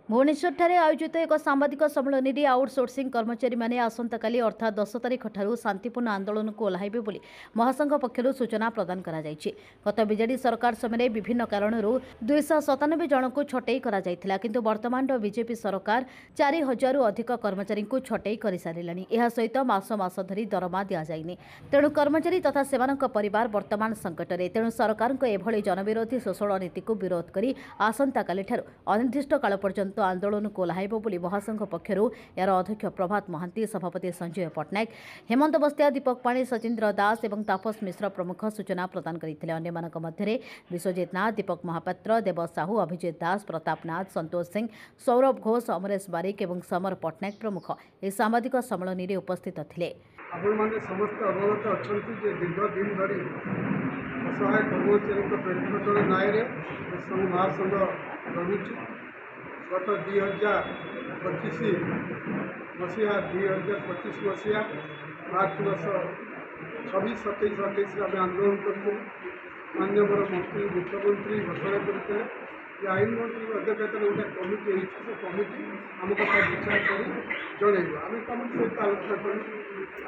भुवनेश्वर आयोजित एक सांबादिक सम्मेलन में आउटसोर्सिंग कर्मचारी माने आसंताकाली अर्थात 10 तारिख ठारू शांतिपूर्ण आंदोलन को ओह्लाइबे बोली महासंघ पक्षर सूचना प्रदान करा जायछि। गत बीजेडी सरकार समय विभिन्न कारणरू 297 जन को छटई करा जायथिला, किंतु वर्तमान बीजेपी सरकार 4000 रु अधिक कर्मचारी को छटई कर सारिलानी। यह सहित मास मास धरी दरमा दिया जायनि। तेणु कर्मचारी तथा सेवानक परिवार वर्तमान संकटरे। तेणु सरकार को एभली जनविरोधी शोषण नीति को विरोध करी आसंताकाली ठारू अनिर्दिष्ट काल पर्यंत आंदोलन को ओह्लाइब बोली महासंघ पक्षर यार अध्यक्ष प्रभात महांती, सभापति संजय पट्टनायक, हेमंत बस्तिया, दीपक पाणी, सचिंद्र दास और तापस मिश्र प्रमुख सूचना प्रदान करते। अन्यमानक मध्य विश्वजित नाथ, दीपक महापात्र, देव साहू, अभिजित दास, प्रताप नाथ, संतोष सिंह, सौरभ घोष, अमरेश बारिक और समर पट्टनायक प्रमुख इस सांबादिक सम्मेलन में उपस्थित थे। समस्त अवगत अच्छा दीर्घ दिन धरी असहाय कर्मचारी पेट न्याय महासंघ रुचि गत 2025 मसीहा 2025 मसीहा मार्च मास 26, 27, 28 आम आंदोलन कर माननीय मंत्री मुख्यमंत्री घोषणा करते आईन मंत्री अध्यक्षता गोटे कमिटी से कमिटी आम कथा विचार कर जनइब आम कमिटी सहित आलोचना कर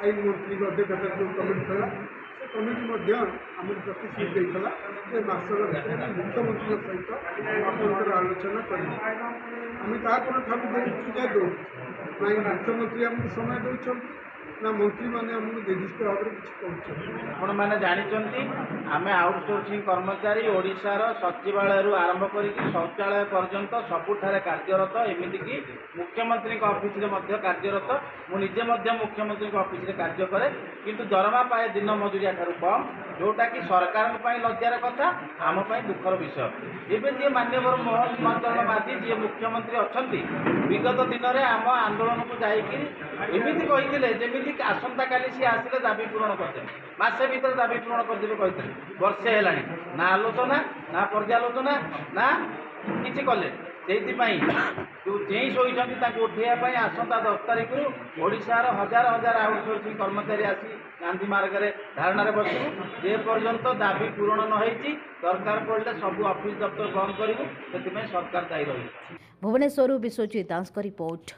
आईन मंत्री अध्यक्षता जो कमिटी था से कमिटी आम प्रतिश्रुति देता जे मासर भितर मुख्यमंत्री सहित आपंकर आलोचना करें दौर ना मुख्यमंत्री आमको समय दौरान ना मंत्री मैंने आमको निर्दिष्ट भाव में किसी आपण मैंने जानते आम आउटसोर्सिंग कर्मचारी ओडिशार सचिवालय आरंभ कर शौचालय पर्यंत सबुठारे कार्यरत, एमतीक मुख्यमंत्री ऑफिस रे कार्यरत। मुझे मुख्यमंत्री ऑफिस रे कार्य करे, किंतु दरमा पाए दिन मजुरिया ठारू कम, जोटा कि सरकार लज्जार कथा, आम दुखर विषय। एवं जी माननीय मोहन चरण माझी जी मुख्यमंत्री अच्छा विगत दिन में आम आंदोलन को जामती कही जमी आसंता काली सी आसिले दाबी पूरण करते मसे भर दाबी पूरण करदेवे कहते वर्षे है ना आलोचना ना पर्यालोचना ना किसी कले से जो जे शोती उठेबाई आसंता 10 तारिख ओडिशार हजार हजार आउटसोर्सिंग कर्मचारी आसी गांधी मार्ग में धारणा बसू जे पर्यंत दाबी पूरण नई दरकार पड़े सब ऑफिस दफ्तर बंद करूँ से सरकार दायी रही। भुवनेश्वर विश्वजित दास का रिपोर्ट।